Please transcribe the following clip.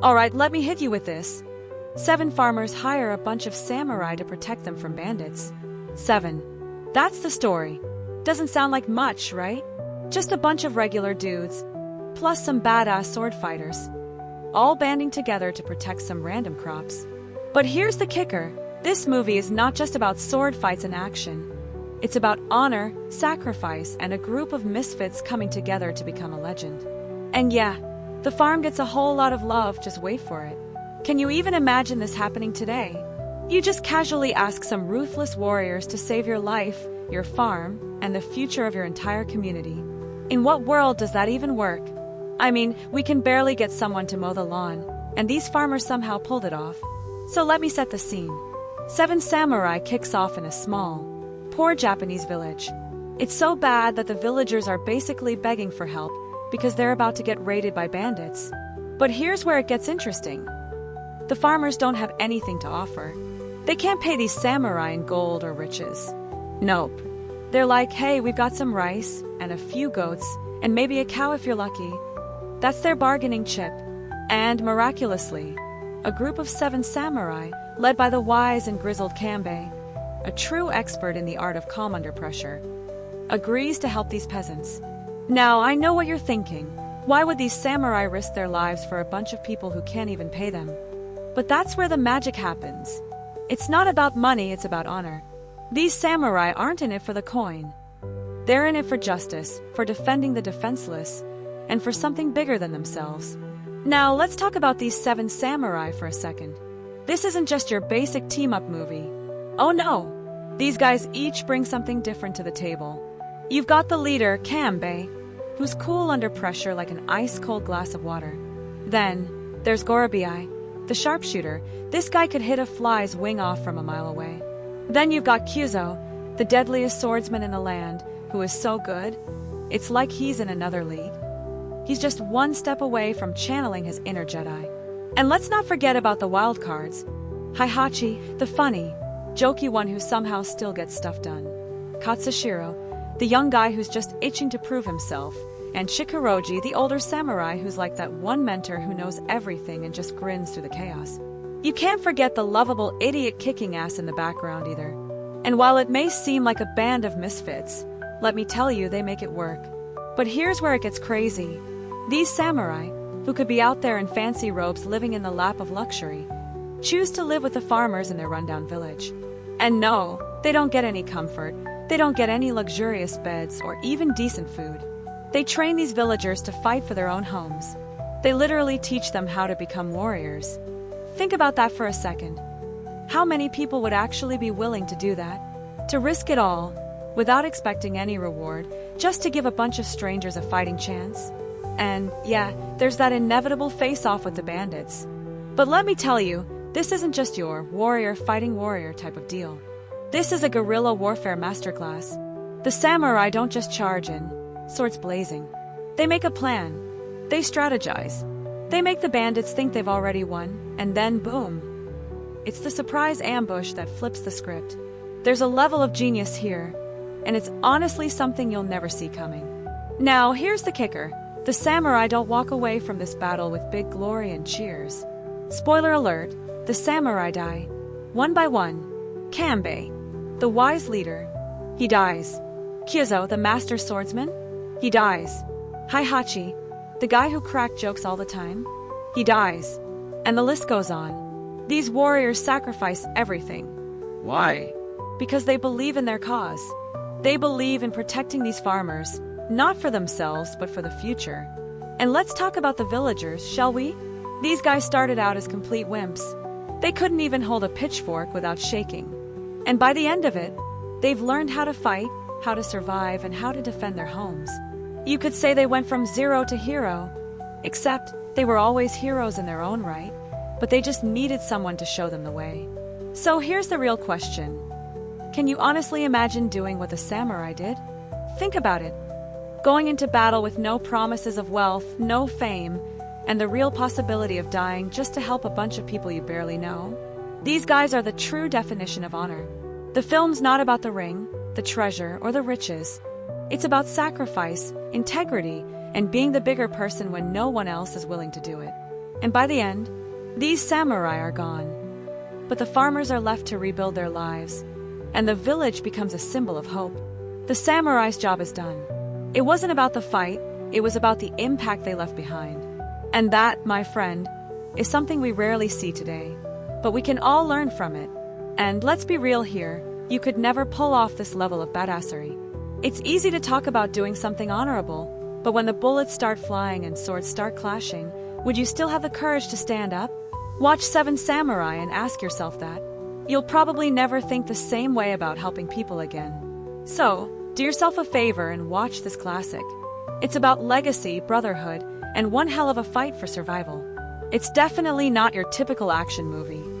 Alright, let me hit you with this. 7 farmers hire a bunch of samurai to protect them from bandits. 7. That's the story. Doesn't sound like much, right? Just a bunch of regular dudes, plus some badass sword fighters, all banding together to protect some random crops. But here's the kicker. This movie is not just about sword fights and action. It's about honor, sacrifice, and a group of misfits coming together to become a legend. And yeah, the farm gets a whole lot of love, just wait for it. Can you even imagine this happening today? You just casually ask some ruthless warriors to save your life, your farm, and the future of your entire community. In what world does that even work? I mean, we can barely get someone to mow the lawn, and these farmers somehow pulled it off. So let me set the scene. 7 Samurai kicks off in a small, poor Japanese village. It's so bad that the villagers are basically begging for help because they're about to get raided by bandits. But here's where it gets interesting. The farmers don't have anything to offer. They can't pay these samurai in gold or riches. Nope. They're like, hey, we've got some rice and a few goats and maybe a cow if you're lucky. That's their bargaining chip. And miraculously, a group of 7 samurai, led by the wise and grizzled Kanbei, a true expert in the art of calm under pressure, agrees to help these peasants. Now, I know what you're thinking. Why would these samurai risk their lives for a bunch of people who can't even pay them? But that's where the magic happens. It's not about money, it's about honor. These samurai aren't in it for the coin. They're in it for justice, for defending the defenseless, and for something bigger than themselves. Now, let's talk about these 7 samurai for a second. This isn't just your basic team-up movie. Oh no! These guys each bring something different to the table. You've got the leader, Kanbei, who's cool under pressure like an ice-cold glass of water. Then, there's Gorobai, the sharpshooter. This guy could hit a fly's wing off from a mile away. Then you've got Kyuzo, the deadliest swordsman in the land, who is so good, it's like he's in another league. He's just one step away from channeling his inner Jedi. And let's not forget about the wild cards. Heihachi, the funny, jokey one who somehow still gets stuff done. Katsushiro, the young guy who's just itching to prove himself. And Shikuroji, the older samurai who's like that one mentor who knows everything and just grins through the chaos. You can't forget the lovable idiot kicking ass in the background either. And while it may seem like a band of misfits, let me tell you, they make it work. But here's where it gets crazy. These samurai, who could be out there in fancy robes living in the lap of luxury, choose to live with the farmers in their rundown village. And no, they don't get any comfort, they don't get any luxurious beds or even decent food. They train these villagers to fight for their own homes. They literally teach them how to become warriors. Think about that for a second. How many people would actually be willing to do that? To risk it all, without expecting any reward, just to give a bunch of strangers a fighting chance? And yeah, there's that inevitable face-off with the bandits. But let me tell you, this isn't just your warrior fighting warrior type of deal. This is a guerrilla warfare masterclass. The samurai don't just charge in, swords blazing. They make a plan. They strategize. They make the bandits think they've already won, and then boom. It's the surprise ambush that flips the script. There's a level of genius here, and it's honestly something you'll never see coming. Now, here's the kicker. The samurai don't walk away from this battle with big glory and cheers. Spoiler alert, the samurai die. One by one. Kanbei, the wise leader, he dies. Kyuzo, the master swordsman, he dies. Heihachi, the guy who cracked jokes all the time, he dies. And the list goes on. These warriors sacrifice everything. Why? Because they believe in their cause. They believe in protecting these farmers, not for themselves, but for the future. And let's talk about the villagers, shall we? These guys started out as complete wimps. They couldn't even hold a pitchfork without shaking. And by the end of it, they've learned how to fight, how to survive, and how to defend their homes. You could say they went from zero to hero, except they were always heroes in their own right, but they just needed someone to show them the way. So here's the real question. Can you honestly imagine doing what the samurai did? Think about it. Going into battle with no promises of wealth, no fame, and the real possibility of dying just to help a bunch of people you barely know. These guys are the true definition of honor. The film's not about the ring, the treasure, or the riches. It's about sacrifice, integrity, and being the bigger person when no one else is willing to do it. And by the end, these samurai are gone. But the farmers are left to rebuild their lives, and the village becomes a symbol of hope. The samurai's job is done. It wasn't about the fight, it was about the impact they left behind. And that, my friend, is something we rarely see today. But we can all learn from it. And let's be real here, you could never pull off this level of badassery. It's easy to talk about doing something honorable, but when the bullets start flying and swords start clashing, would you still have the courage to stand up? Watch Seven Samurai and ask yourself that. You'll probably never think the same way about helping people again. So, do yourself a favor and watch this classic. It's about legacy, brotherhood, and one hell of a fight for survival. It's definitely not your typical action movie.